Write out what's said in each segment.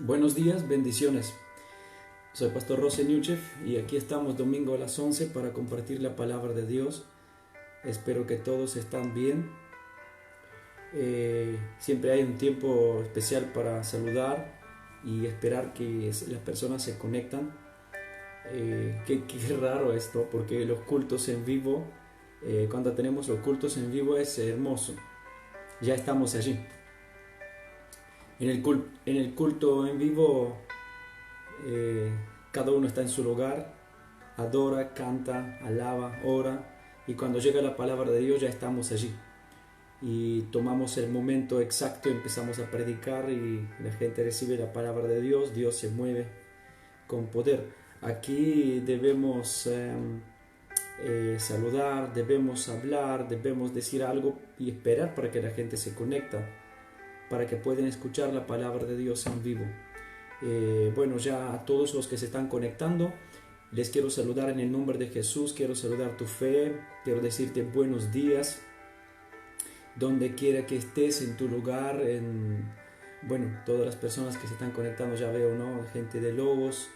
Buenos días, bendiciones. Soy Pastor Rose Ñuchev y aquí estamos domingo a las 11 para compartir la palabra de Dios. Espero que todos están bien. Siempre hay un tiempo especial para saludar y esperar que las personas se conectan. Qué raro esto, porque los cultos en vivo, cuando tenemos los cultos en vivo es hermoso. Ya estamos allí. En el culto en vivo, cada uno está en su lugar, adora, canta, alaba, ora, y cuando llega la palabra de Dios ya estamos allí. Y tomamos el momento exacto, empezamos a predicar y la gente recibe la palabra de Dios, Dios se mueve con poder. Aquí debemos saludar, debemos hablar, debemos decir algo y esperar para que la gente se conecte, para que puedan escuchar la palabra de Dios en vivo. Bueno, ya a todos los que se están conectando, les quiero saludar en el nombre de Jesús, quiero saludar tu fe, quiero decirte buenos días, donde quiera que estés en tu lugar, bueno, todas las personas que se están conectando, ya veo, ¿no? Gente de Lobos,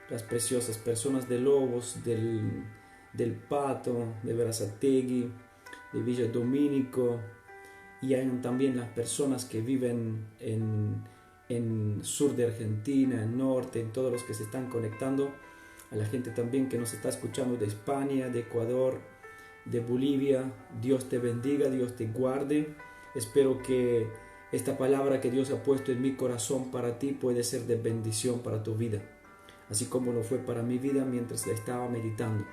las preciosas personas de Lobos, del Pato, de Berazategui, de Villa Domínico, y hay también las personas que viven en sur de Argentina, en norte, en todos los que se están conectando, a la gente también que nos está escuchando de España, de Ecuador, de Bolivia. Dios te bendiga, Dios te guarde. Espero que esta palabra que Dios ha puesto en mi corazón para ti puede ser de bendición para tu vida, así como lo fue para mi vida mientras la estaba meditando.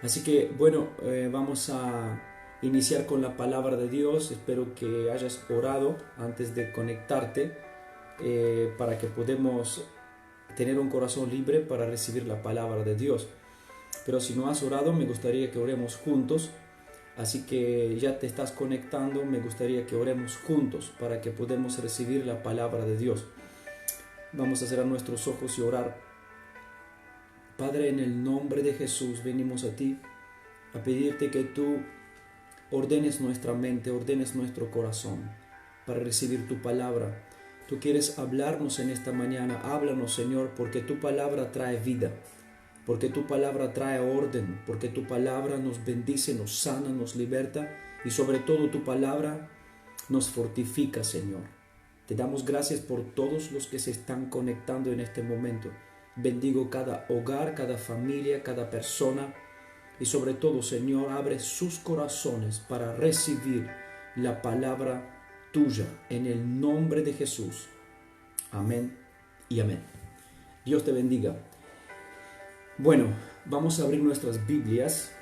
Así que bueno, vamos a iniciar con la palabra de Dios. Espero que hayas orado antes de conectarte, para que podamos tener un corazón libre para recibir la palabra de Dios. Pero si no has orado, me gustaría que oremos juntos. Así que ya te estás conectando, me gustaría que oremos juntos para que podamos recibir la palabra de Dios. Vamos a cerrar nuestros ojos y orar. Padre, en el nombre de Jesús venimos a ti a pedirte que tú ordenes nuestra mente, ordenes nuestro corazón para recibir tu palabra. Tú quieres hablarnos en esta mañana. Háblanos, Señor, porque tu palabra trae vida, porque tu palabra trae orden, porque tu palabra nos bendice, nos sana, nos liberta y sobre todo tu palabra nos fortifica, Señor. Te damos gracias por todos los que se están conectando en este momento. Bendigo cada hogar, cada familia, cada persona. Y sobre todo, Señor, abre sus corazones para recibir la palabra tuya en el nombre de Jesús. Amén y amén. Dios te bendiga. Bueno, vamos a abrir nuestras Biblias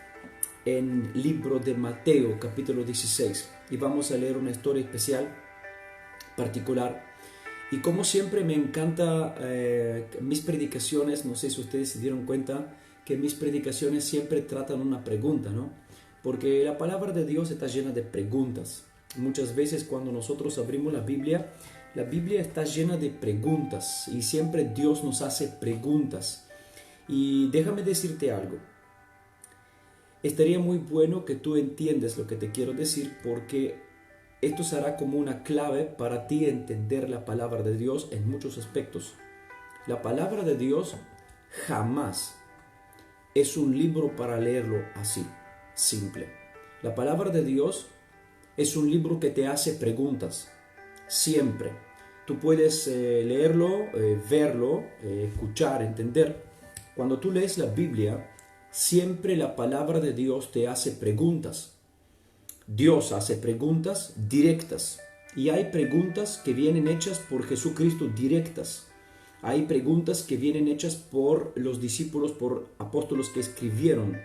en libro de Mateo, capítulo 16. Y vamos a leer una historia especial, particular. Y como siempre me encanta mis predicaciones, no sé si ustedes se dieron cuenta, que mis predicaciones siempre tratan una pregunta, ¿no? Porque la palabra de Dios está llena de preguntas. Muchas veces cuando nosotros abrimos la Biblia está llena de preguntas y siempre Dios nos hace preguntas. Y déjame decirte algo. Estaría muy bueno que tú entiendas lo que te quiero decir, porque esto será como una clave para ti entender la palabra de Dios en muchos aspectos. La palabra de Dios jamás es un libro para leerlo así, simple. La palabra de Dios es un libro que te hace preguntas, siempre. Tú puedes leerlo, verlo, escuchar, entender. Cuando tú lees la Biblia, siempre la palabra de Dios te hace preguntas. Dios hace preguntas directas. Y hay preguntas que vienen hechas por Jesucristo directas. Hay preguntas que vienen hechas por los discípulos, por apóstoles que escribieron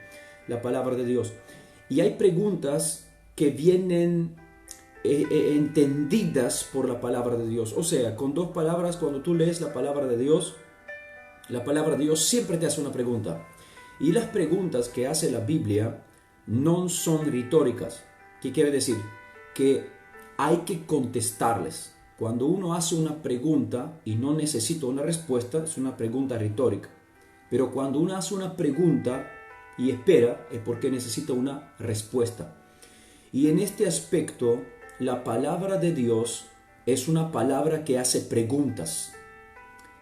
la palabra de Dios. Y hay preguntas que vienen entendidas por la palabra de Dios. O sea, con dos palabras, cuando tú lees la palabra de Dios siempre te hace una pregunta. Y las preguntas que hace la Biblia no son retóricas. ¿Qué quiere decir? Que hay que contestarles. Cuando uno hace una pregunta y no necesita una respuesta, es una pregunta retórica. Pero cuando uno hace una pregunta y espera, es porque necesita una respuesta. Y en este aspecto, la palabra de Dios es una palabra que hace preguntas.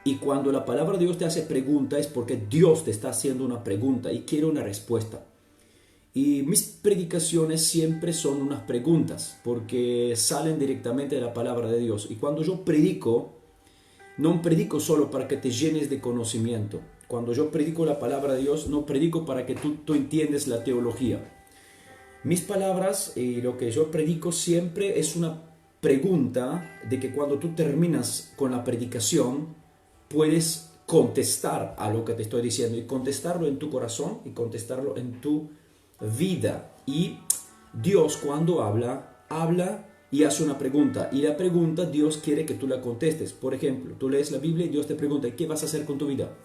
Y cuando la palabra de Dios te hace pregunta es porque Dios te está haciendo una pregunta y quiere una respuesta. Y mis predicaciones siempre son unas preguntas porque salen directamente de la palabra de Dios. Y cuando yo predico, no predico solo para que te llenes de conocimiento. Cuando yo predico la palabra de Dios, no predico para que tú entiendes la teología. Mis palabras y lo que yo predico siempre es una pregunta de que cuando tú terminas con la predicación, puedes contestar a lo que te estoy diciendo y contestarlo en tu corazón y contestarlo en tu vida. Y Dios cuando habla y hace una pregunta. Y la pregunta Dios quiere que tú la contestes. Por ejemplo, tú lees la Biblia y Dios te pregunta, ¿qué vas a hacer con tu vida?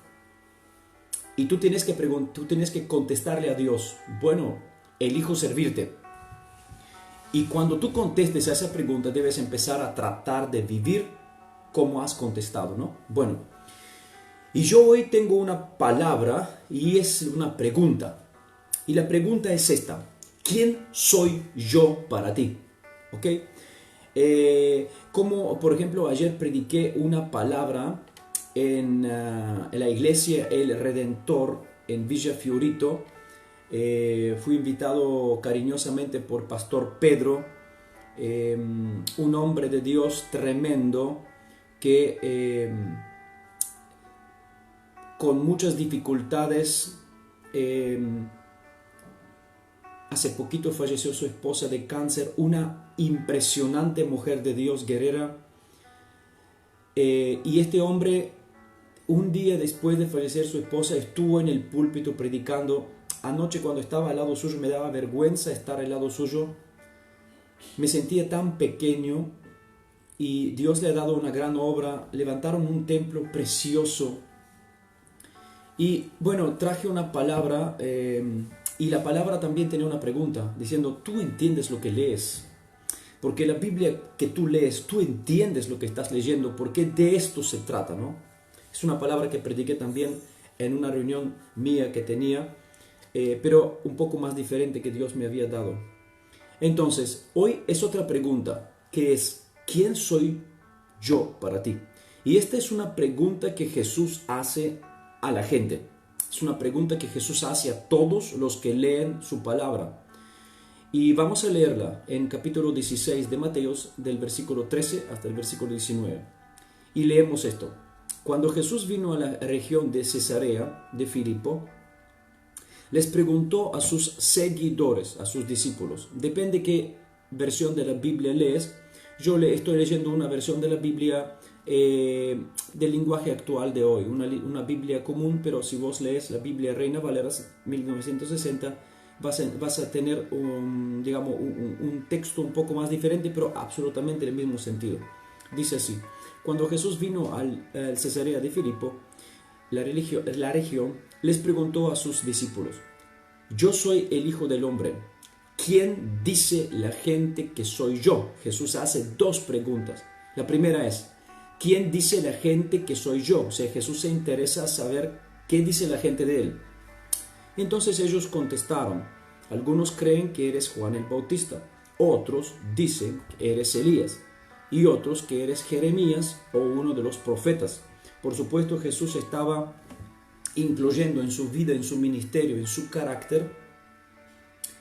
Y tú tienes que contestarle a Dios, bueno, elijo servirte. Y cuando tú contestes a esa pregunta, debes empezar a tratar de vivir como has contestado, ¿no? Bueno, y yo hoy tengo una palabra y es una pregunta. Y la pregunta es esta: ¿quién soy yo para ti? ¿Ok? Como por ejemplo ayer prediqué una palabra en la iglesia El Redentor en Villa Fiorito. Fui invitado cariñosamente por Pastor Pedro, un hombre de Dios tremendo que con muchas dificultades, hace poquito falleció su esposa de cáncer, una impresionante mujer de Dios, guerrera, y este hombre un día después de fallecer su esposa estuvo en el púlpito predicando. Anoche cuando estaba al lado suyo me daba vergüenza estar al lado suyo, me sentía tan pequeño y Dios le ha dado una gran obra, levantaron un templo precioso. Y bueno, traje una palabra y la palabra también tenía una pregunta, diciendo, ¿tú entiendes lo que lees? Porque la Biblia que tú lees, tú entiendes lo que estás leyendo, porque de esto se trata, ¿no? Es una palabra que prediqué también en una reunión mía que tenía, pero un poco más diferente que Dios me había dado. Entonces, hoy es otra pregunta, que es, ¿quién soy yo para ti? Y esta es una pregunta que Jesús hace a la gente. Es una pregunta que Jesús hace a todos los que leen su palabra. Y vamos a leerla en capítulo 16 de Mateo, del versículo 13 hasta el versículo 19. Y leemos esto. Cuando Jesús vino a la región de Cesarea de Filipo, les preguntó a sus seguidores, a sus discípulos. Depende qué versión de la Biblia lees. Yo estoy leyendo una versión de la Biblia del lenguaje actual de hoy, una Biblia común, pero si vos lees la Biblia Reina Valera 1960, vas a tener un texto un poco más diferente, pero absolutamente el mismo sentido. Dice así: cuando Jesús vino al Cesarea de Filipo, la región, les preguntó a sus discípulos, yo soy el Hijo del Hombre, ¿quién dice la gente que soy yo? Jesús hace dos preguntas. La primera es, ¿quién dice la gente que soy yo? O sea, Jesús se interesa saber qué dice la gente de él. Entonces ellos contestaron, algunos creen que eres Juan el Bautista, otros dicen que eres Elías, y otros que eres Jeremías o uno de los profetas. Por supuesto, Jesús estaba incluyendo en su vida, en su ministerio, en su carácter,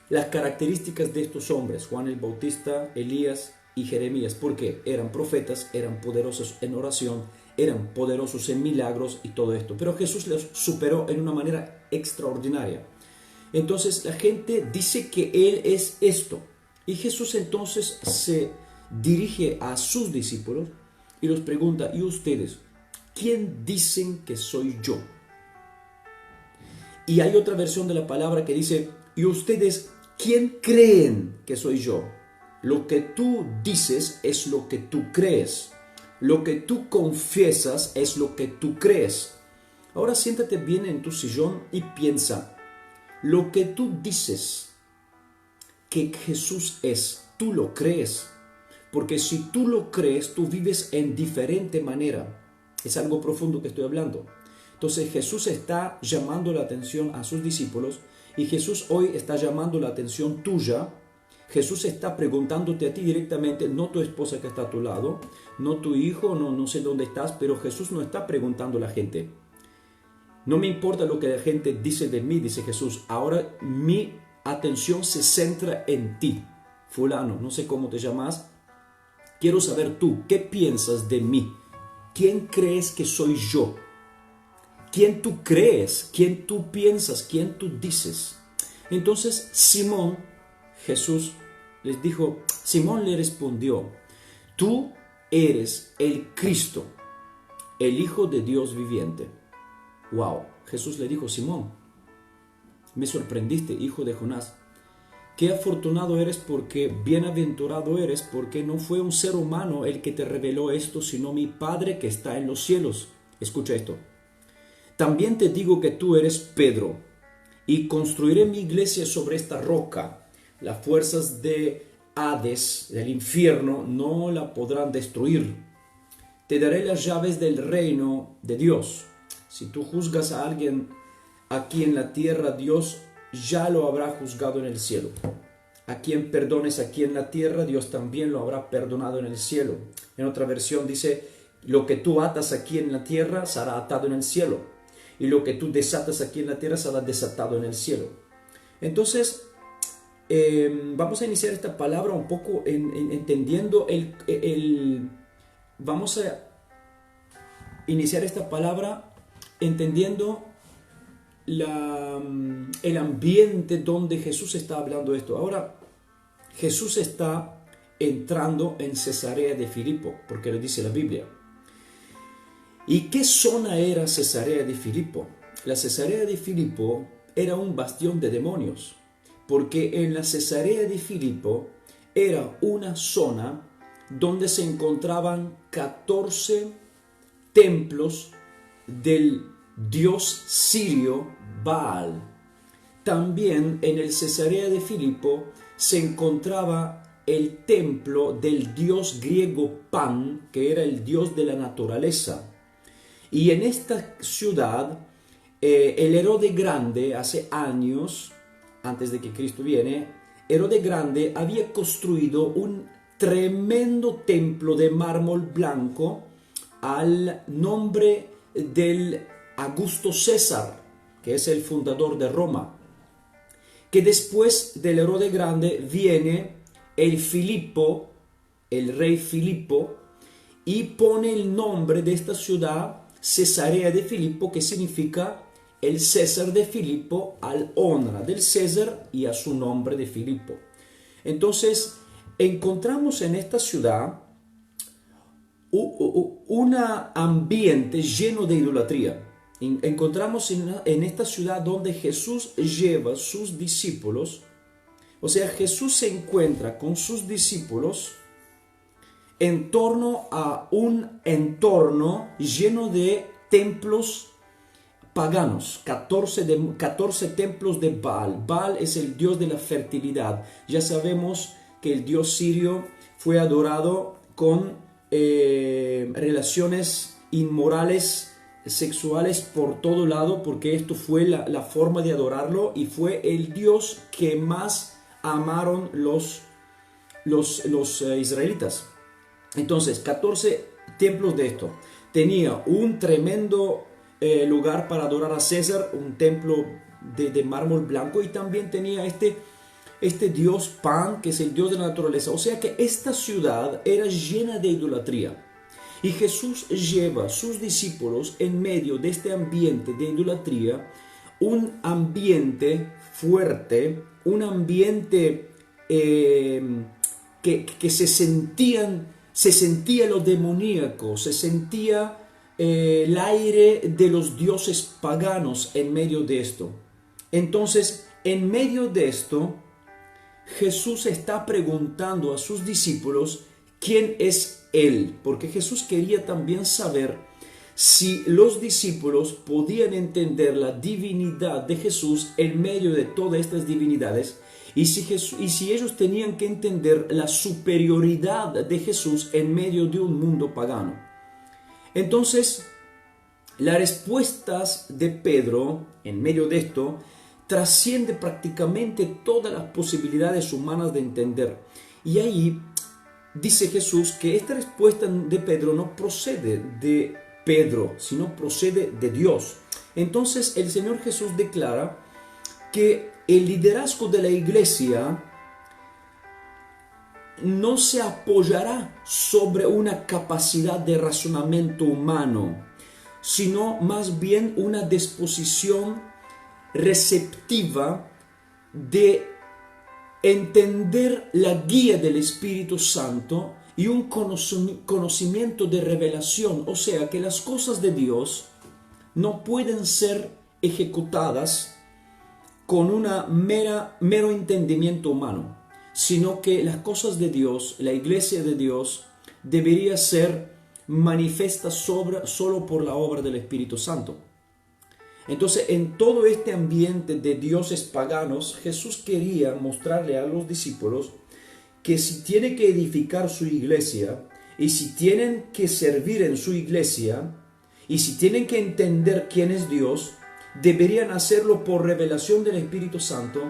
las características de estos hombres, Juan el Bautista, Elías y Jeremías, porque eran profetas, eran poderosos en oración, eran poderosos en milagros y todo esto. Pero Jesús los superó en una manera extraordinaria. Entonces la gente dice que Él es esto. Y Jesús entonces se dirige a sus discípulos y los pregunta, ¿y ustedes? ¿Quién dicen que soy yo? Y hay otra versión de la palabra que dice, ¿y ustedes quién creen que soy yo? Lo que tú dices es lo que tú crees. Lo que tú confiesas es lo que tú crees. Ahora siéntate bien en tu sillón y piensa, lo que tú dices que Jesús es, ¿tú lo crees? Porque si tú lo crees, tú vives en diferente manera. Es algo profundo que estoy hablando. Entonces Jesús está llamando la atención a sus discípulos y Jesús hoy está llamando la atención tuya. Jesús está preguntándote a ti directamente, no tu esposa que está a tu lado, no tu hijo, no sé dónde estás, pero Jesús no está preguntando a la gente. No me importa lo que la gente dice de mí, dice Jesús. Ahora mi atención se centra en ti. Fulano, no sé cómo te llamas. Quiero saber tú, ¿qué piensas de mí? ¿Quién crees que soy yo? ¿Quién tú crees? ¿Quién tú piensas? ¿Quién tú dices? Entonces Simón, Jesús les dijo, Simón le respondió, tú eres el Cristo, el Hijo de Dios viviente. Wow, Jesús le dijo, Simón, me sorprendiste, hijo de Jonás. Qué afortunado eres porque bienaventurado eres porque no fue un ser humano el que te reveló esto, sino mi Padre que está en los cielos. Escucha esto. También te digo que tú eres Pedro y construiré mi iglesia sobre esta roca. Las fuerzas de Hades, del infierno, no la podrán destruir. Te daré las llaves del reino de Dios. Si tú juzgas a alguien aquí en la tierra, Dios ya lo habrá juzgado en el cielo. A quien perdones aquí en la tierra, Dios también lo habrá perdonado en el cielo. En otra versión dice, lo que tú atas aquí en la tierra será atado en el cielo. Y lo que tú desatas aquí en la tierra será desatado en el cielo. Entonces, vamos a iniciar esta palabra un poco entendiendo vamos a iniciar esta palabra entendiendo el ambiente donde Jesús está hablando esto. Ahora, Jesús está entrando en Cesarea de Filipo, porque lo dice la Biblia. ¿Y qué zona era Cesarea de Filipo? La Cesarea de Filipo era un bastión de demonios, porque en la Cesarea de Filipo era una zona donde se encontraban 14 templos del dios sirio Baal. También en el Cesarea de Filipo se encontraba el templo del dios griego Pan, que era el dios de la naturaleza. Y en esta ciudad, el Herodes Grande, hace años, antes de que Cristo viene, Herodes Grande había construido un tremendo templo de mármol blanco al nombre del Augusto César, que es el fundador de Roma. Que después del Herodes Grande viene el Filipo, el rey Filipo, y pone el nombre de esta ciudad Cesarea de Filipo, que significa el César de Filipo, al honra del César y a su nombre de Filipo. Entonces, encontramos en esta ciudad un ambiente lleno de idolatría. Encontramos en esta ciudad donde Jesús lleva a sus discípulos, o sea, Jesús se encuentra con sus discípulos en torno a un entorno lleno de templos paganos, 14 templos de Baal. Baal es el dios de la fertilidad. Ya sabemos que el dios sirio fue adorado con relaciones inmorales sexuales por todo lado, porque esto fue la forma de adorarlo y fue el dios que más amaron los israelitas. Entonces, 14 templos de esto. Tenía un tremendo lugar para adorar a César, un templo de mármol blanco, y también tenía este dios Pan, que es el dios de la naturaleza. O sea que esta ciudad era llena de idolatría. Y Jesús lleva a sus discípulos en medio de este ambiente de idolatría, un ambiente fuerte, un ambiente que se sentía lo demoníaco, se sentía el aire de los dioses paganos en medio de esto. Entonces, en medio de esto, Jesús está preguntando a sus discípulos quién es Él, porque Jesús quería también saber si los discípulos podían entender la divinidad de Jesús en medio de todas estas divinidades, y si ellos tenían que entender la superioridad de Jesús en medio de un mundo pagano. Entonces, las respuestas de Pedro en medio de esto trasciende prácticamente todas las posibilidades humanas de entender. Y ahí dice Jesús que esta respuesta de Pedro no procede de Pedro, sino procede de Dios. Entonces el Señor Jesús declara que el liderazgo de la iglesia no se apoyará sobre una capacidad de razonamiento humano, sino más bien una disposición receptiva de entender la guía del Espíritu Santo y un conocimiento de revelación. O sea, que las cosas de Dios no pueden ser ejecutadas con un mero entendimiento humano, sino que las cosas de Dios, la iglesia de Dios, debería ser manifiesta solo por la obra del Espíritu Santo. Entonces, en todo este ambiente de dioses paganos, Jesús quería mostrarle a los discípulos que si tiene que edificar su iglesia, y si tienen que servir en su iglesia, y si tienen que entender quién es Dios, deberían hacerlo por revelación del Espíritu Santo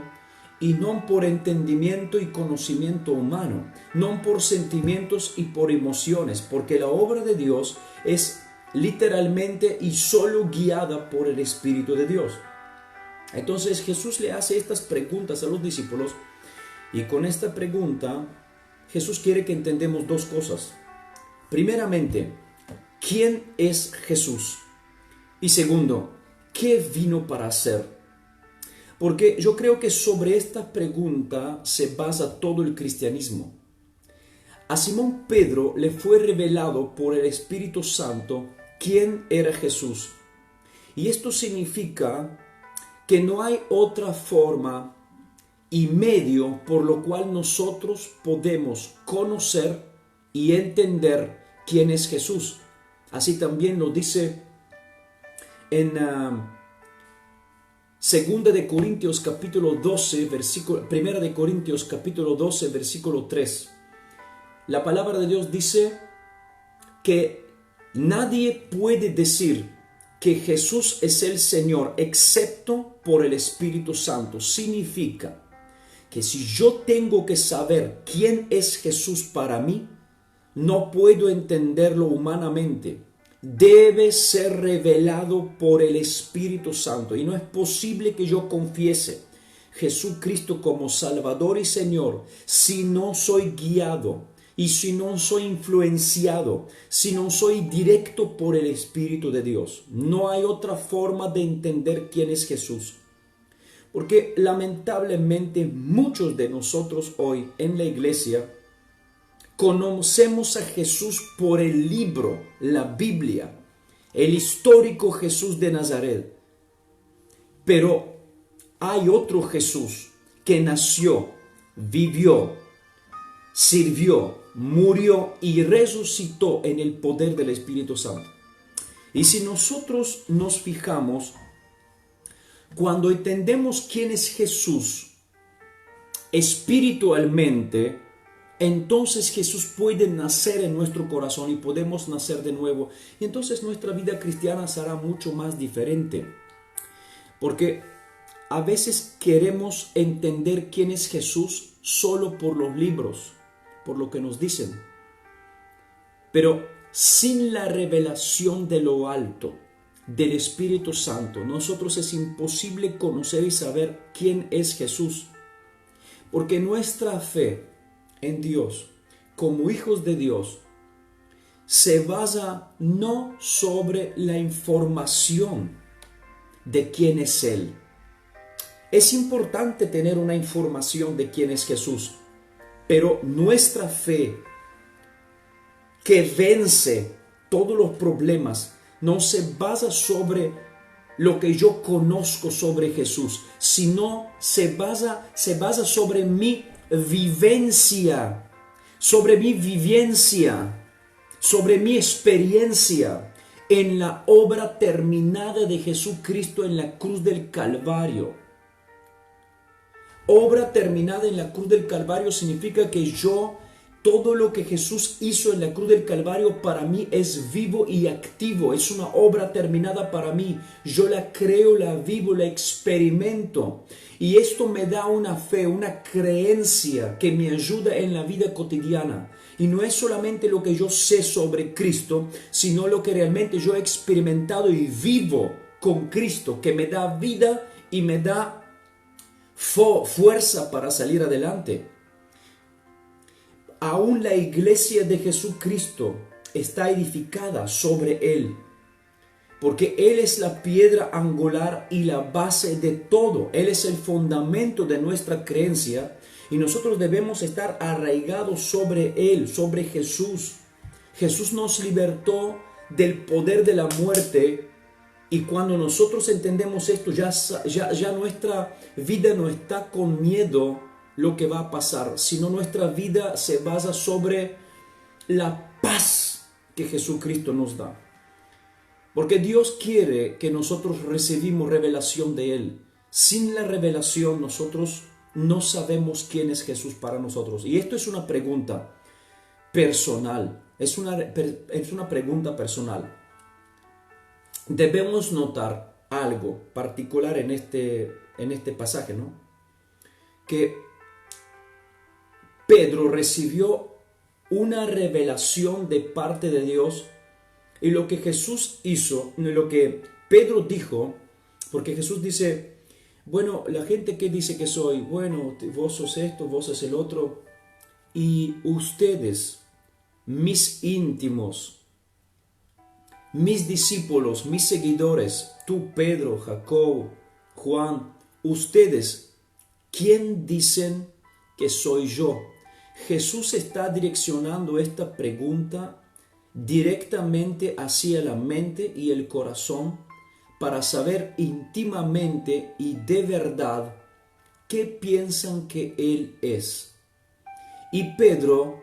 y no por entendimiento y conocimiento humano, no por sentimientos y por emociones, porque la obra de Dios es literalmente y solo guiada por el Espíritu de Dios. Entonces Jesús le hace estas preguntas a los discípulos, y con esta pregunta Jesús quiere que entendamos dos cosas. Primeramente, ¿quién es Jesús? Y segundo, ¿qué vino para hacer? Porque yo creo que sobre esta pregunta se basa todo el cristianismo. A Simón Pedro le fue revelado por el Espíritu Santo quién era Jesús. Y esto significa que no hay otra forma y medio por lo cual nosotros podemos conocer y entender quién es Jesús. Así también lo dice en 2 de Corintios capítulo 12, versículo 1 de Corintios capítulo 12, versículo 3. La palabra de Dios dice que nadie puede decir que Jesús es el Señor excepto por el Espíritu Santo. Significa que si yo tengo que saber quién es Jesús para mí, no puedo entenderlo humanamente. Debe ser revelado por el Espíritu Santo. Y no es posible que yo confiese Jesucristo como Salvador y Señor si no soy guiado y si no soy influenciado, si no soy directo por el Espíritu de Dios. No hay otra forma de entender quién es Jesús. Porque lamentablemente muchos de nosotros hoy en la iglesia conocemos a Jesús por el libro, la Biblia, el histórico Jesús de Nazaret. Pero hay otro Jesús que nació, vivió, sirvió, murió y resucitó en el poder del Espíritu Santo. Y si nosotros nos fijamos, cuando entendemos quién es Jesús espiritualmente, entonces Jesús puede nacer en nuestro corazón y podemos nacer de nuevo. Y entonces nuestra vida cristiana será mucho más diferente. Porque a veces queremos entender quién es Jesús solo por los libros, por lo que nos dicen. Pero sin la revelación de lo alto, del Espíritu Santo, nosotros es imposible conocer y saber quién es Jesús. Porque nuestra fe en Dios, como hijos de Dios, se basa no sobre la información de quién es Él. Es importante tener una información de quién es Jesús, pero nuestra fe, que vence todos los problemas, no se basa sobre lo que yo conozco sobre Jesús, sino se basa sobre mi vivencia, sobre mi experiencia en la obra terminada de Jesucristo en la cruz del Calvario. Obra terminada en la cruz del Calvario significa que yo Todo lo que Jesús hizo en la cruz del Calvario para mí es vivo y activo. Es una obra terminada para mí. Yo la creo, la vivo, la experimento. Y esto me da una fe, una creencia que me ayuda en la vida cotidiana. Y no es solamente lo que yo sé sobre Cristo, sino lo que realmente yo he experimentado y vivo con Cristo, que me da vida y me da fuerza para salir adelante. Aún la iglesia de Jesucristo está edificada sobre Él, porque Él es la piedra angular y la base de todo. Él es el fundamento de nuestra creencia y nosotros debemos estar arraigados sobre Él, sobre Jesús. Jesús nos libertó del poder de la muerte y cuando nosotros entendemos esto, ya nuestra vida no está con miedo lo que va a pasar, sino nuestra vida se basa sobre la paz que Jesucristo nos da. Porque Dios quiere que nosotros recibimos revelación de Él. Sin la revelación nosotros no sabemos quién es Jesús para nosotros. Y esto es una pregunta personal, es una pregunta personal. Debemos notar algo particular en este pasaje, ¿no? Que Pedro recibió una revelación de parte de Dios y lo que Jesús hizo, lo que Pedro dijo, porque Jesús dice, bueno, la gente que dice que soy, bueno, vos sos esto, vos sos el otro, y ustedes, mis íntimos, mis discípulos, mis seguidores, tú Pedro, Jacob, Juan, ustedes, ¿quién dicen que soy yo? Jesús está direccionando esta pregunta directamente hacia la mente y el corazón para saber íntimamente y de verdad qué piensan que Él es. Y Pedro,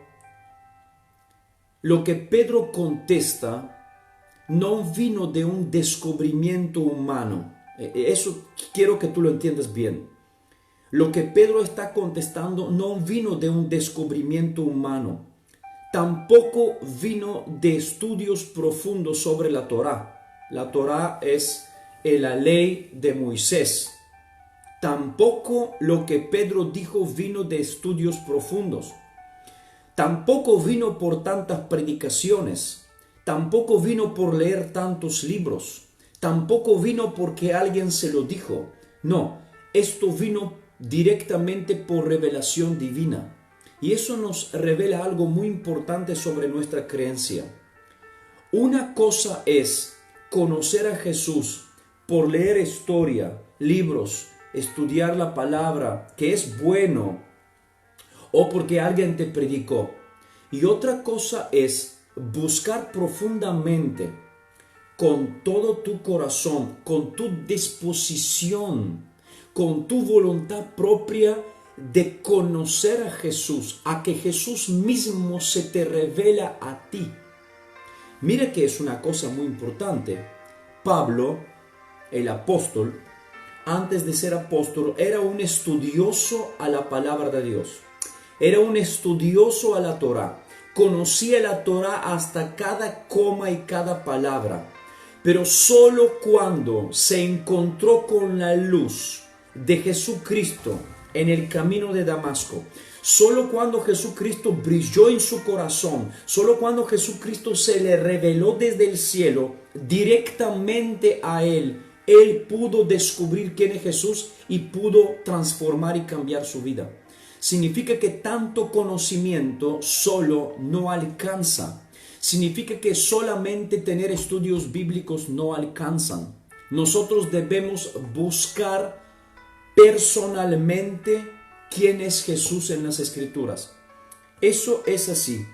lo que Pedro contesta no vino de un descubrimiento humano. Eso quiero que tú lo entiendas bien. Lo que Pedro está contestando no vino de un descubrimiento humano. Tampoco vino de estudios profundos sobre la Torá. La Torá es la ley de Moisés. Tampoco lo que Pedro dijo vino de estudios profundos. Tampoco vino por tantas predicaciones. Tampoco vino por leer tantos libros. Tampoco vino porque alguien se lo dijo. No, esto vino directamente por revelación divina. Y eso nos revela algo muy importante sobre nuestra creencia. Una cosa es conocer a Jesús por leer historia, libros, estudiar la palabra, que es bueno, o porque alguien te predicó. Y otra cosa es buscar profundamente, con todo tu corazón, con tu disposición, con tu voluntad propia, de conocer a Jesús, a que Jesús mismo se te revela a ti. Mira que es una cosa muy importante. Pablo, el apóstol, antes de ser apóstol, era un estudioso a la palabra de Dios. Era un estudioso a la Torá. Conocía la Torá hasta cada coma y cada palabra. Pero solo cuando se encontró con la luz de Jesucristo en el camino de Damasco, solo cuando Jesucristo brilló en su corazón, solo cuando Jesucristo se le reveló desde el cielo directamente a él pudo descubrir quién es Jesús y pudo transformar y cambiar su vida. Significa que tanto conocimiento solo no alcanza. Significa que solamente tener estudios bíblicos no alcanzan. Nosotros debemos buscar personalmente quién es Jesús en las Escrituras. Eso es así.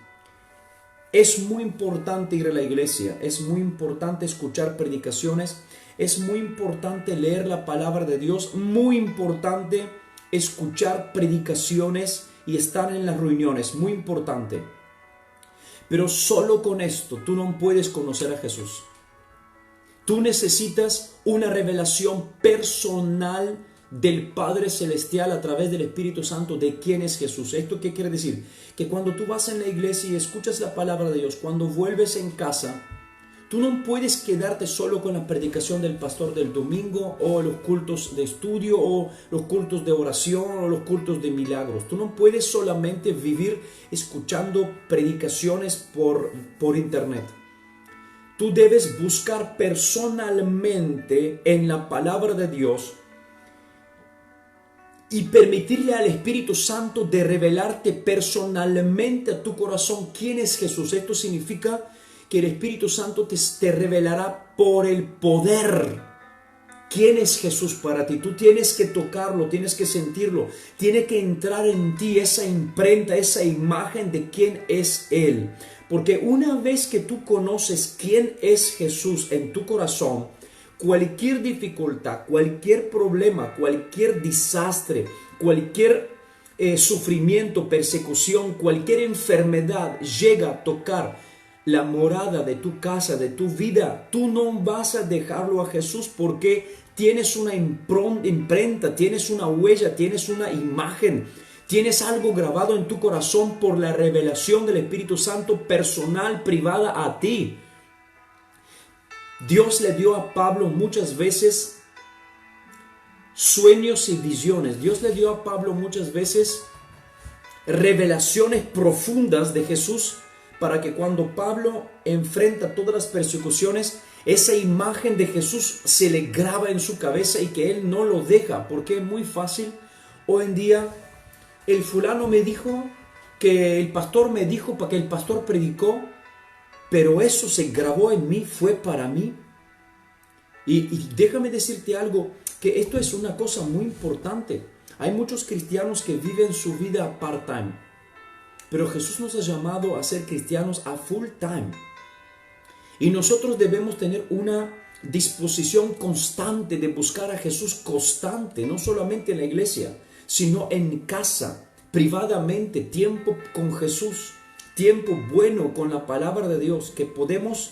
Es muy importante ir a la iglesia, es muy importante escuchar predicaciones, es muy importante leer la palabra de Dios, muy importante escuchar predicaciones y estar en las reuniones, muy importante. Pero solo con esto tú no puedes conocer a Jesús. Tú necesitas una revelación personal del Padre Celestial a través del Espíritu Santo de quién es Jesús. ¿Esto qué quiere decir? Que cuando tú vas en la iglesia y escuchas la palabra de Dios, cuando vuelves en casa, tú no puedes quedarte solo con la predicación del pastor del domingo o los cultos de estudio o los cultos de oración o los cultos de milagros. Tú no puedes solamente vivir escuchando predicaciones por internet. Tú debes buscar personalmente en la palabra de Dios y permitirle al Espíritu Santo de revelarte personalmente a tu corazón quién es Jesús. Esto significa que el Espíritu Santo te revelará por el poder quién es Jesús para ti. Tú tienes que tocarlo, tienes que sentirlo, tiene que entrar en ti esa imprenta, esa imagen de quién es Él. Porque una vez que tú conoces quién es Jesús en tu corazón, cualquier dificultad, cualquier problema, cualquier desastre, cualquier sufrimiento, persecución, cualquier enfermedad llega a tocar la morada de tu casa, de tu vida, tú no vas a dejarlo a Jesús porque tienes una imprenta, tienes una huella, tienes una imagen, tienes algo grabado en tu corazón por la revelación del Espíritu Santo personal, privada a ti. Dios le dio a Pablo muchas veces sueños y visiones. Dios le dio a Pablo muchas veces revelaciones profundas de Jesús, para que cuando Pablo enfrenta todas las persecuciones, esa imagen de Jesús se le graba en su cabeza y que él no lo deja, porque es muy fácil. Hoy en día, el fulano me dijo, que el pastor me dijo, para que el pastor predicó, pero eso se grabó en mí, fue para mí. Y déjame decirte algo, que esto es una cosa muy importante. Hay muchos cristianos que viven su vida part-time. Pero Jesús nos ha llamado a ser cristianos a full time. Y nosotros debemos tener una disposición constante de buscar a Jesús constante, no solamente en la iglesia, sino en casa, privadamente, tiempo con Jesús, tiempo bueno con la palabra de Dios, que podemos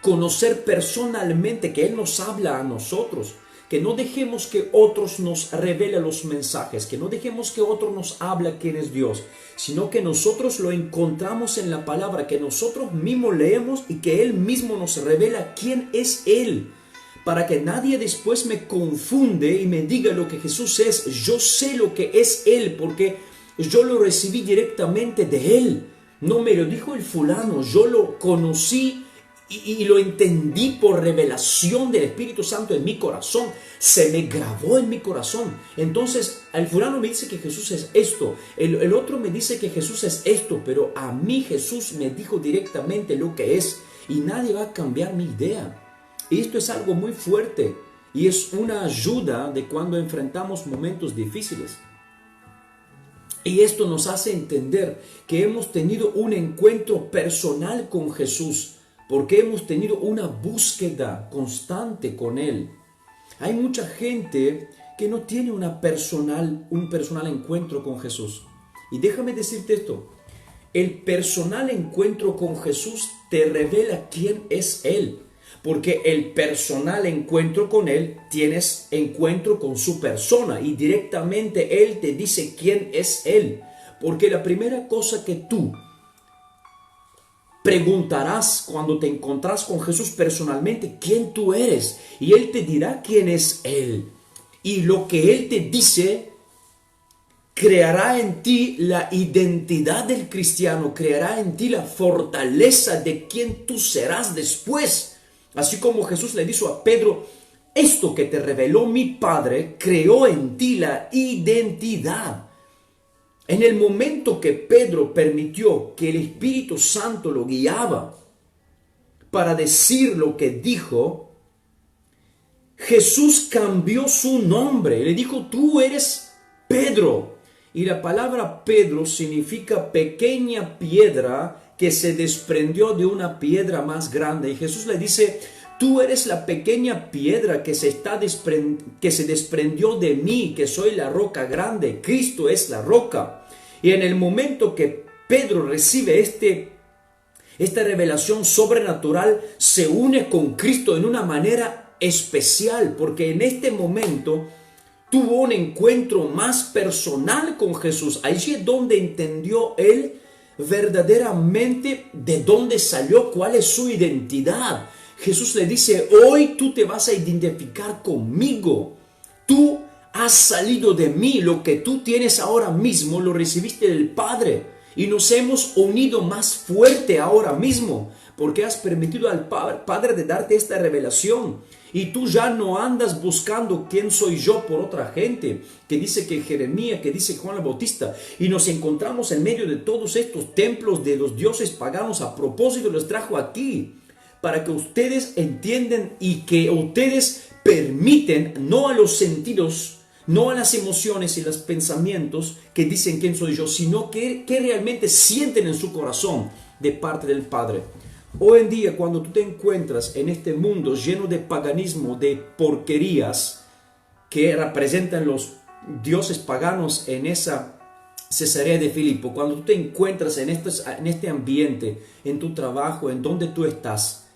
conocer personalmente, que Él nos habla a nosotros. Que no dejemos que otros nos revelen los mensajes, que no dejemos que otros nos hablen quién es Dios, sino que nosotros lo encontramos en la palabra, que nosotros mismos leemos y que Él mismo nos revela quién es Él, para que nadie después me confunde y me diga lo que Jesús es. Yo sé lo que es Él, porque yo lo recibí directamente de Él. No me lo dijo el fulano, yo lo conocí y lo entendí por revelación del Espíritu Santo en mi corazón. Se me grabó en mi corazón. Entonces, el fulano me dice que Jesús es esto. El otro me dice que Jesús es esto. Pero a mí Jesús me dijo directamente lo que es. Y nadie va a cambiar mi idea. Y esto es algo muy fuerte. Y es una ayuda de cuando enfrentamos momentos difíciles. Y esto nos hace entender que hemos tenido un encuentro personal con Jesús, porque hemos tenido una búsqueda constante con Él. Hay mucha gente que no tiene un personal encuentro con Jesús. Y déjame decirte esto, el personal encuentro con Jesús te revela quién es Él. Porque el personal encuentro con Él, tienes encuentro con su persona y directamente Él te dice quién es Él. Porque la primera cosa que tú preguntarás cuando te encontrás con Jesús personalmente, quién tú eres, y Él te dirá quién es Él. Y lo que Él te dice creará en ti la identidad del cristiano, creará en ti la fortaleza de quién tú serás después. Así como Jesús le dijo a Pedro, esto que te reveló mi Padre creó en ti la identidad. En el momento que Pedro permitió que el Espíritu Santo lo guiaba para decir lo que dijo, Jesús cambió su nombre. Le dijo, tú eres Pedro. Y la palabra Pedro significa pequeña piedra que se desprendió de una piedra más grande. Y Jesús le dice, tú eres la pequeña piedra que se desprendió de mí, que soy la roca grande. Cristo es la roca. Y en el momento que Pedro recibe esta revelación sobrenatural, se une con Cristo en una manera especial, porque en este momento tuvo un encuentro más personal con Jesús. Allí es donde entendió él verdaderamente de dónde salió, cuál es su identidad. Jesús le dice, hoy tú te vas a identificar conmigo. Tú has salido de mí, lo que tú tienes ahora mismo lo recibiste del Padre y nos hemos unido más fuerte ahora mismo porque has permitido al Padre de darte esta revelación y tú ya no andas buscando quién soy yo por otra gente que dice que Jeremías, que dice Juan el Bautista, y nos encontramos en medio de todos estos templos de los dioses paganos. A propósito los trajo aquí para que ustedes entiendan y que ustedes permiten, no a los sentidos, no a las emociones y los pensamientos que dicen quién soy yo, sino que realmente sienten en su corazón de parte del Padre. Hoy en día, cuando tú te encuentras en este mundo lleno de paganismo, de porquerías que representan los dioses paganos en esa Cesarea de Filipo, cuando tú te encuentras en este ambiente, en tu trabajo, en donde tú estás,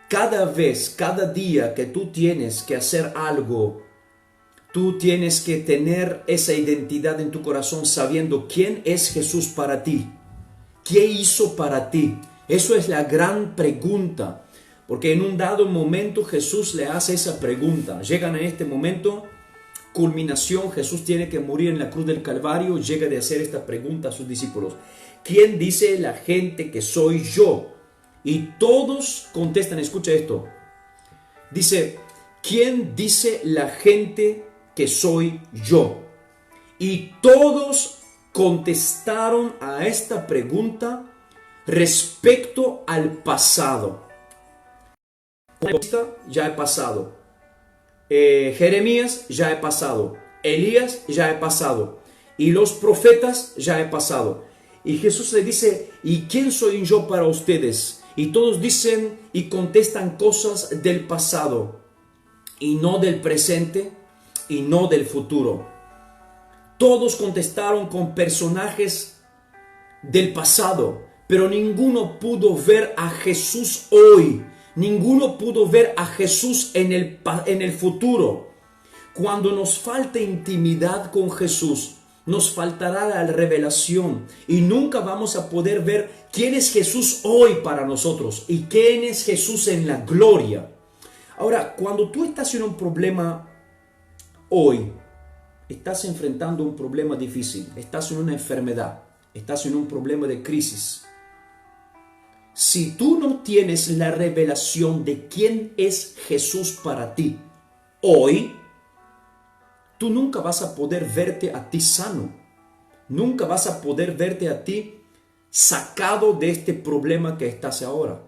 cada vez, cada día que tú tienes que hacer algo, tú tienes que tener esa identidad en tu corazón sabiendo quién es Jesús para ti, qué hizo para ti. Eso es la gran pregunta, porque en un dado momento Jesús le hace esa pregunta. Llegan en este momento, culminación, Jesús tiene que morir en la cruz del Calvario, llega de hacer esta pregunta a sus discípulos. ¿Quién dice la gente que soy yo? Y todos contestan, escucha esto. Dice, ¿quién dice la gente que soy yo? Y todos contestaron a esta pregunta respecto al pasado. Ya he pasado. Jeremías ya he pasado. Elías ya he pasado. Y los profetas ya he pasado. Y Jesús le dice, ¿y quién soy yo para ustedes? Y todos dicen y contestan cosas del pasado y no del presente y no del futuro. Todos contestaron con personajes del pasado, pero ninguno pudo ver a Jesús hoy. Ninguno pudo ver a Jesús en el futuro. Cuando nos falte intimidad con Jesús, nos faltará la revelación y nunca vamos a poder ver quién es Jesús hoy para nosotros y quién es Jesús en la gloria. Ahora, cuando tú estás en un problema hoy, estás enfrentando un problema difícil, estás en una enfermedad, estás en un problema de crisis. Si tú no tienes la revelación de quién es Jesús para ti hoy, tú nunca vas a poder verte a ti sano. Nunca vas a poder verte a ti sacado de este problema que estás ahora.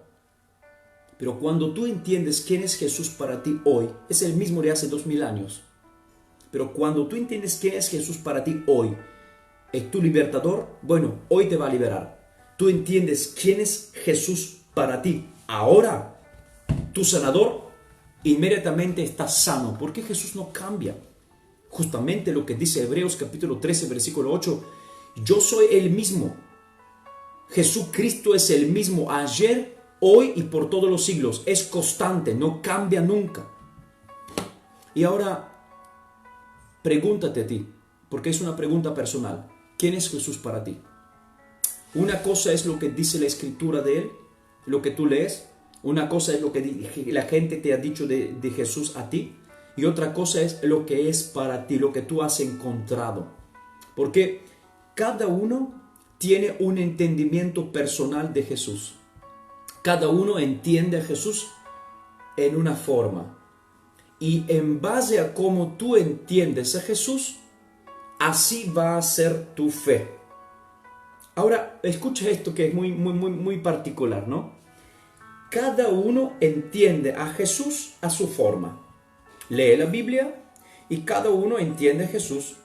Pero cuando tú entiendes quién es Jesús para ti hoy, es el mismo de hace 2000 años. Pero cuando tú entiendes quién es Jesús para ti hoy, es tu libertador, bueno, hoy te va a liberar. Tú entiendes quién es Jesús para ti ahora, tu sanador, inmediatamente estás sano. Porque Jesús no cambia. Justamente lo que dice Hebreos capítulo 13, versículo 8. Yo soy el mismo. Jesucristo es el mismo ayer, hoy y por todos los siglos. Es constante, no cambia nunca. Y ahora, pregúntate a ti, porque es una pregunta personal. ¿Quién es Jesús para ti? Una cosa es lo que dice la escritura de Él, lo que tú lees. Una cosa es lo que la gente te ha dicho de Jesús a ti. Y otra cosa es lo que es para ti, lo que tú has encontrado. Porque cada uno tiene un entendimiento personal de Jesús. Cada uno entiende a Jesús en una forma. Y en base a cómo tú entiendes a Jesús, así va a ser tu fe. Ahora, escucha esto que es muy particular, ¿no? Cada uno entiende a Jesús a su forma. Lee la Biblia y cada uno entiende a Jesús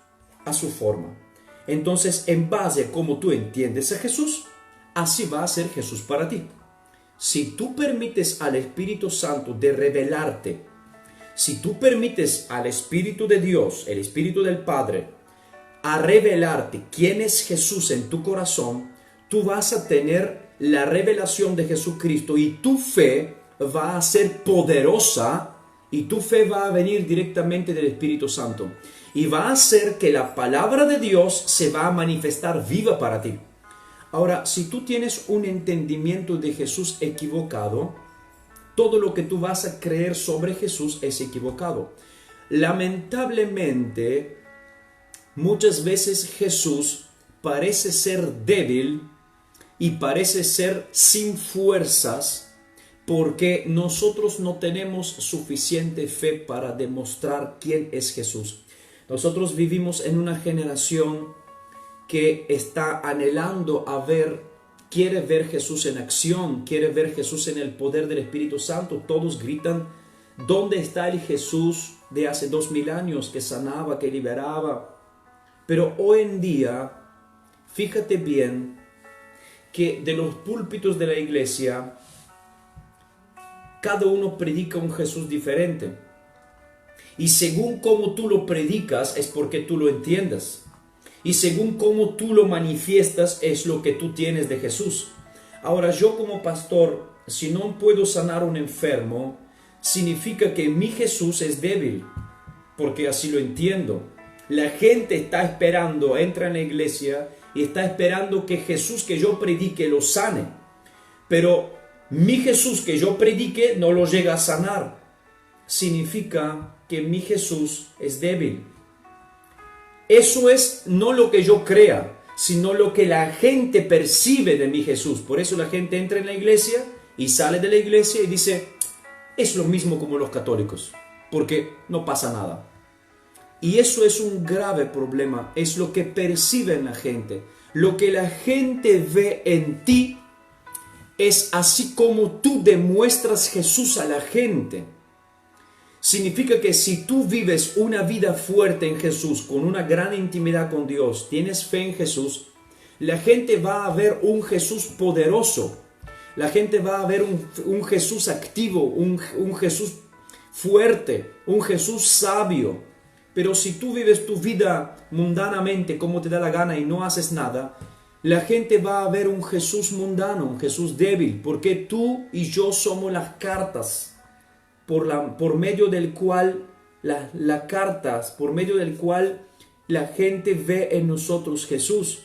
a su forma. Entonces, en base a cómo tú entiendes a Jesús, así va a ser Jesús para ti. Si tú permites al Espíritu Santo de revelarte, si tú permites al Espíritu de Dios, el Espíritu del Padre, a revelarte quién es Jesús en tu corazón, tú vas a tener la revelación de Jesucristo y tu fe va a ser poderosa y tu fe va a venir directamente del Espíritu Santo y va a hacer que la palabra de Dios se va a manifestar viva para ti. Ahora, si tú tienes un entendimiento de Jesús equivocado, todo lo que tú vas a creer sobre Jesús es equivocado. Lamentablemente, muchas veces Jesús parece ser débil y parece ser sin fuerzas porque nosotros no tenemos suficiente fe para demostrar quién es Jesús. Nosotros vivimos en una generación que está anhelando quiere ver Jesús en acción, quiere ver Jesús en el poder del Espíritu Santo. Todos gritan, ¿dónde está el Jesús de hace 2000 años que sanaba, que liberaba? Pero hoy en día, fíjate bien que de los púlpitos de la iglesia, cada uno predica un Jesús diferente. Y según cómo tú lo predicas es porque tú lo entiendes. Y según cómo tú lo manifiestas es lo que tú tienes de Jesús. Ahora yo como pastor, si no puedo sanar a un enfermo, significa que mi Jesús es débil. Porque así lo entiendo. La gente está esperando, entra en la iglesia y está esperando que Jesús que yo predique lo sane. Pero mi Jesús que yo predique no lo llega a sanar. Significa que mi Jesús es débil. Eso es no lo que yo crea, sino lo que la gente percibe de mi Jesús. Por eso la gente entra en la iglesia y sale de la iglesia y dice, es lo mismo como los católicos, porque no pasa nada. Y eso es un grave problema, es lo que percibe la gente. Lo que la gente ve en ti es así como tú demuestras Jesús a la gente. Significa que si tú vives una vida fuerte en Jesús, con una gran intimidad con Dios, tienes fe en Jesús, la gente va a ver un Jesús poderoso. La gente va a ver un Jesús activo, un Jesús fuerte, un Jesús sabio. Pero si tú vives tu vida mundanamente como te da la gana y no haces nada, la gente va a ver un Jesús mundano, un Jesús débil, porque tú y yo somos las cartas por medio del cual por medio del cual la gente ve en nosotros Jesús.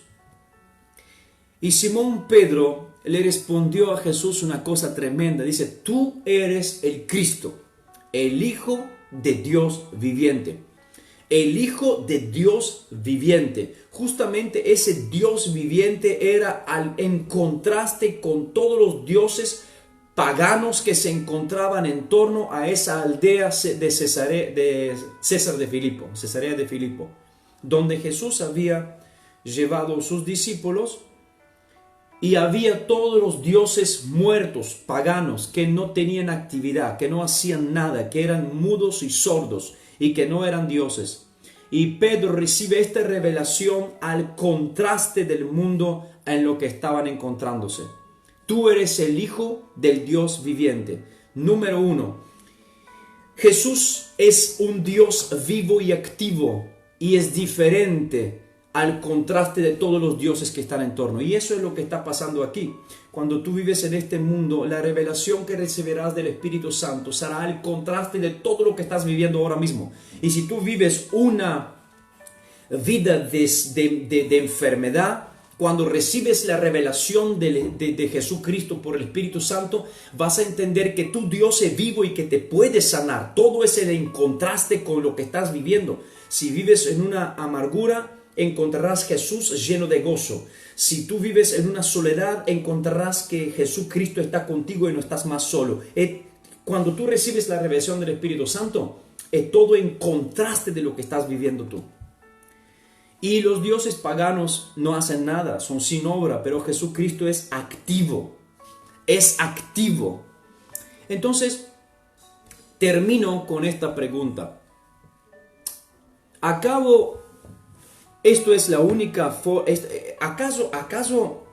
Y Simón Pedro le respondió a Jesús una cosa tremenda. Dice, tú eres el Cristo, el Hijo de Dios viviente. El Hijo de Dios viviente. Justamente ese Dios viviente era en contraste con todos los dioses paganos que se encontraban en torno a esa aldea de Césarea de Filipo, donde Jesús había llevado a sus discípulos, y había todos los dioses muertos, paganos, que no tenían actividad, que no hacían nada, que eran mudos y sordos y que no eran dioses. Y Pedro recibe esta revelación al contraste del mundo en lo que estaban encontrándose. Tú eres el Hijo del Dios viviente. Número 1. Jesús es un Dios vivo y activo y es diferente al contraste de todos los dioses que están en torno. Y eso es lo que está pasando aquí. Cuando tú vives en este mundo, la revelación que recibirás del Espíritu Santo será el contraste de todo lo que estás viviendo ahora mismo. Y si tú vives una vida de enfermedad, cuando recibes la revelación de Jesucristo por el Espíritu Santo, vas a entender que tu Dios es vivo y que te puede sanar. Todo es en contraste con lo que estás viviendo. Si vives en una amargura, encontrarás Jesús lleno de gozo. Si tú vives en una soledad, encontrarás que Jesucristo está contigo y no estás más solo. Cuando tú recibes la revelación del Espíritu Santo, es todo en contraste de lo que estás viviendo tú. Y los dioses paganos no hacen nada, son sin obra, pero Jesucristo es activo. Es activo. Entonces, termino con esta pregunta. ¿Acaso esto es la única ¿Acaso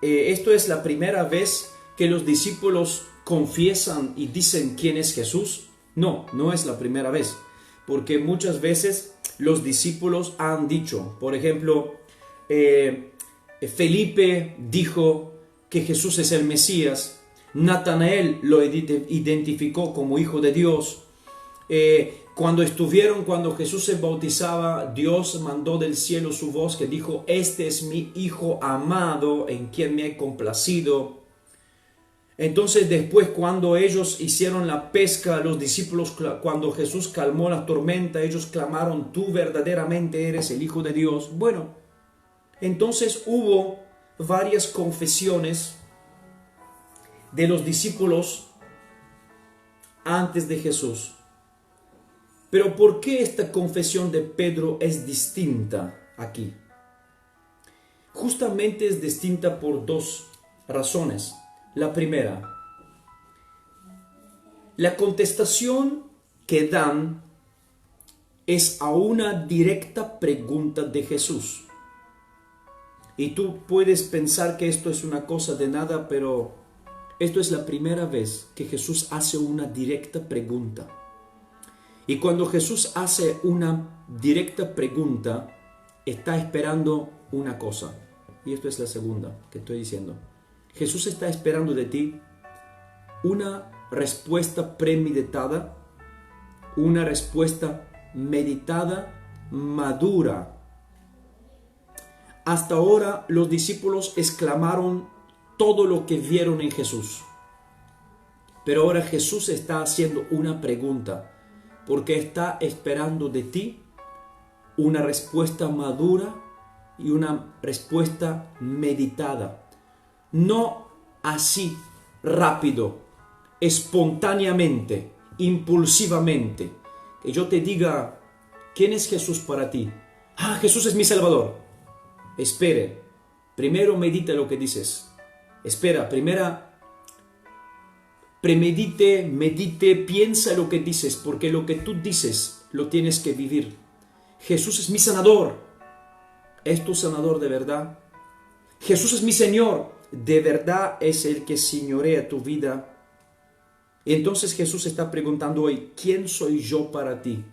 esto es la primera vez que los discípulos confiesan y dicen quién es Jesús? No, no es la primera vez, porque muchas veces los discípulos han dicho, por ejemplo, Felipe dijo que Jesús es el Mesías, Natanael lo identificó como Hijo de Dios, Cuando Jesús se bautizaba, Dios mandó del cielo su voz que dijo: este es mi Hijo amado en quien me he complacido. Entonces después, cuando ellos hicieron la pesca, los discípulos, cuando Jesús calmó la tormenta, ellos clamaron: tú verdaderamente eres el Hijo de Dios. Bueno, entonces hubo varias confesiones de los discípulos antes de Jesús. Pero ¿por qué esta confesión de Pedro es distinta aquí? Justamente es distinta por dos razones. La primera, la contestación que dan es a una directa pregunta de Jesús. Y tú puedes pensar que esto es una cosa de nada, pero esto es la primera vez que Jesús hace una directa pregunta. Y cuando Jesús hace una directa pregunta, está esperando una cosa. Y esto es la segunda que estoy diciendo. Jesús está esperando de ti una respuesta premeditada, una respuesta meditada, madura. Hasta ahora los discípulos exclamaron todo lo que vieron en Jesús. Pero ahora Jesús está haciendo una pregunta, porque está esperando de ti una respuesta madura y una respuesta meditada. No así, rápido, espontáneamente, impulsivamente. Que yo te diga: ¿quién es Jesús para ti? Ah, Jesús es mi Salvador. Espere, primero medita lo que dices. Espera, medite, piensa lo que dices, porque lo que tú dices lo tienes que vivir. Jesús es mi sanador. ¿Es tu sanador de verdad? Jesús es mi Señor. ¿De verdad es el que señorea tu vida? Entonces Jesús está preguntando hoy: ¿quién soy yo para ti?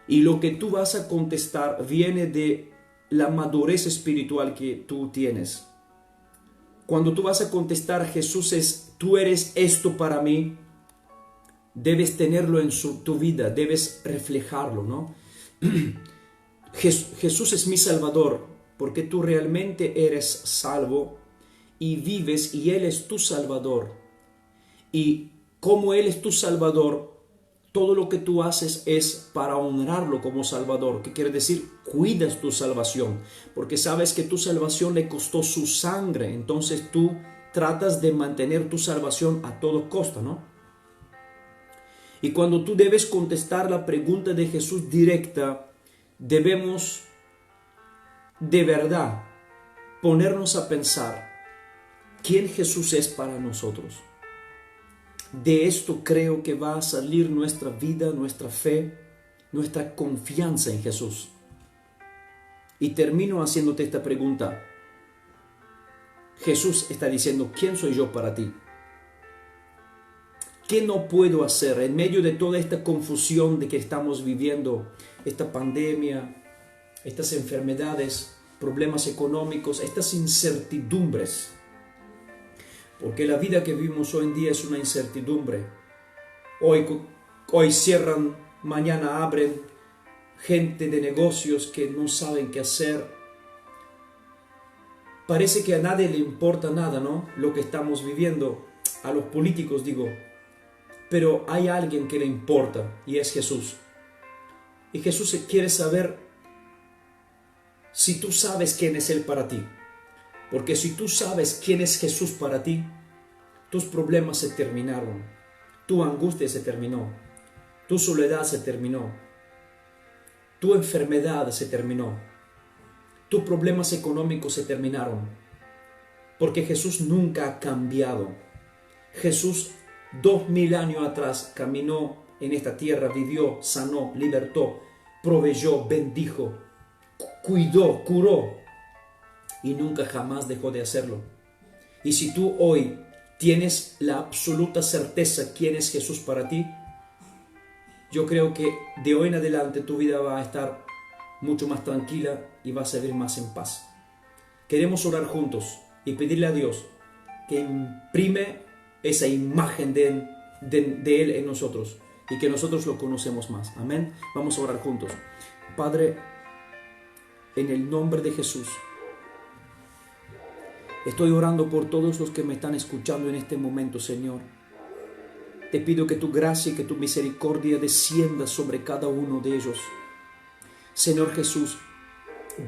Y lo que tú vas a contestar viene de la madurez espiritual que tú tienes. Cuando tú vas a contestar: Jesús tú eres esto para mí, debes tenerlo en tu vida, debes reflejarlo, ¿no? Jesús es mi Salvador, porque tú realmente eres salvo y vives, y Él es tu Salvador. Y como Él es tu Salvador, todo lo que tú haces es para honrarlo como Salvador. ¿Qué quiere decir? Cuidas tu salvación, porque sabes que tu salvación le costó su sangre. Entonces tú tratas de mantener tu salvación a todo costo, ¿no? Y cuando tú debes contestar la pregunta de Jesús directa, debemos de verdad ponernos a pensar quién Jesús es para nosotros. De esto creo que va a salir nuestra vida, nuestra fe, nuestra confianza en Jesús. Y termino haciéndote esta pregunta. Jesús está diciendo: ¿quién soy yo para ti? ¿Qué no puedo hacer en medio de toda esta confusión de que estamos viviendo? Esta pandemia, estas enfermedades, problemas económicos, estas incertidumbres. Porque la vida que vivimos hoy en día es una incertidumbre. Hoy cierran, mañana abren. Gente de negocios que no saben qué hacer. Parece que a nadie le importa nada, ¿no? Lo que estamos viviendo. A los políticos digo. Pero hay alguien que le importa, y es Jesús. Y Jesús quiere saber si tú sabes quién es Él para ti. Porque si tú sabes quién es Jesús para ti, tus problemas se terminaron, tu angustia se terminó, tu soledad se terminó, tu enfermedad se terminó, tus problemas económicos se terminaron. Porque Jesús nunca ha cambiado. Jesús 2000 años atrás caminó en esta tierra, vivió, sanó, libertó, proveyó, bendijo, cuidó, curó. Y nunca jamás dejó de hacerlo. Y si tú hoy tienes la absoluta certeza quién es Jesús para ti, yo creo que de hoy en adelante tu vida va a estar mucho más tranquila y vas a vivir más en paz. Queremos orar juntos y pedirle a Dios que imprime esa imagen de Él en nosotros. y que nosotros lo conocemos más. Amén. Vamos a orar juntos. Padre, en el nombre de Jesús, estoy orando por todos los que me están escuchando en este momento, Señor. Te pido que tu gracia y que tu misericordia descienda sobre cada uno de ellos. Señor Jesús,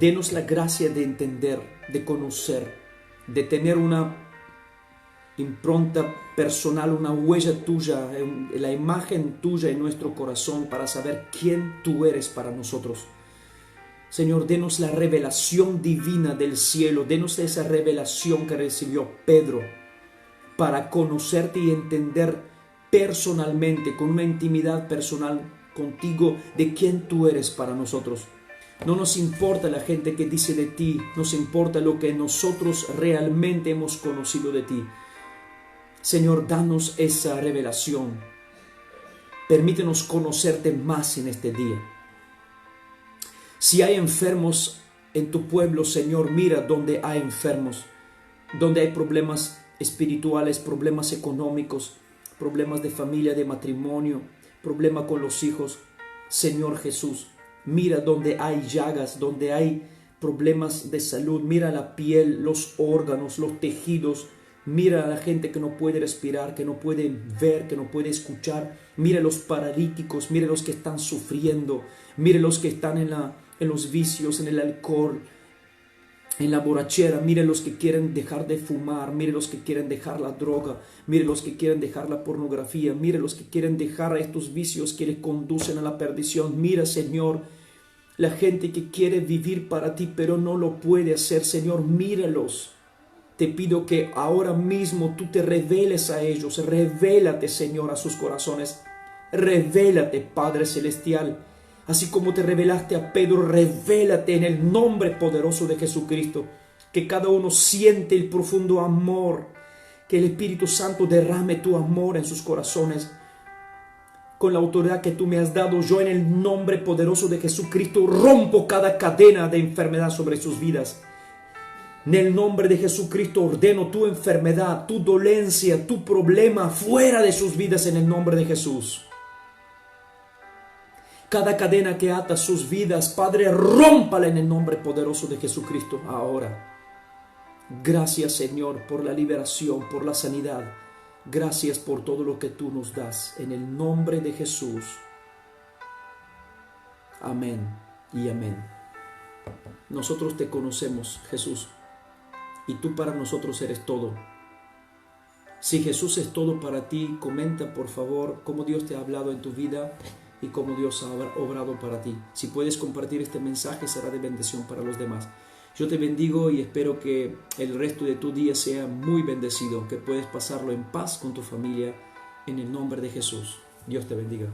denos la gracia de entender, de conocer, de tener una impronta personal, una huella tuya, la imagen tuya en nuestro corazón para saber quién tú eres para nosotros. Señor, denos la revelación divina del cielo, denos esa revelación que recibió Pedro para conocerte y entender personalmente, con una intimidad personal contigo, de quién tú eres para nosotros. No nos importa la gente que dice de ti, nos importa lo que nosotros realmente hemos conocido de ti. Señor, danos esa revelación. Permítenos conocerte más en este día. Si hay enfermos en tu pueblo, Señor, mira donde hay enfermos, donde hay problemas espirituales, problemas económicos, problemas de familia, de matrimonio, problema con los hijos. Señor Jesús, mira donde hay llagas, donde hay problemas de salud. Mira la piel, los órganos, los tejidos. Mira a la gente que no puede respirar, que no puede ver, que no puede escuchar. Mira a los paralíticos, mira a los que están sufriendo. Mira a los que están en los vicios, en el alcohol, en la borrachera. Mira a los que quieren dejar de fumar. Mira a los que quieren dejar la droga. Mira a los que quieren dejar la pornografía. Mira a los que quieren dejar a estos vicios que les conducen a la perdición. Mira, Señor, la gente que quiere vivir para ti, pero no lo puede hacer. Señor, míralos. Te pido que ahora mismo tú te reveles a ellos. Revélate, Señor, a sus corazones. Revélate, Padre Celestial. Así como te revelaste a Pedro, revélate en el nombre poderoso de Jesucristo. Que cada uno siente el profundo amor. Que el Espíritu Santo derrame tu amor en sus corazones. Con la autoridad que tú me has dado, yo en el nombre poderoso de Jesucristo rompo cada cadena de enfermedad sobre sus vidas. En el nombre de Jesucristo ordeno tu enfermedad, tu dolencia, tu problema fuera de sus vidas en el nombre de Jesús. Cada cadena que ata sus vidas, Padre, rómpala en el nombre poderoso de Jesucristo ahora. Gracias, Señor, por la liberación, por la sanidad. Gracias por todo lo que tú nos das. En el nombre de Jesús. Amén y amén. Nosotros te conocemos, Jesús. Y tú para nosotros eres todo. Si Jesús es todo para ti, comenta por favor cómo Dios te ha hablado en tu vida y cómo Dios ha obrado para ti. Si puedes compartir este mensaje, será de bendición para los demás. Yo te bendigo y espero que el resto de tu día sea muy bendecido, que puedes pasarlo en paz con tu familia, en el nombre de Jesús. Dios te bendiga.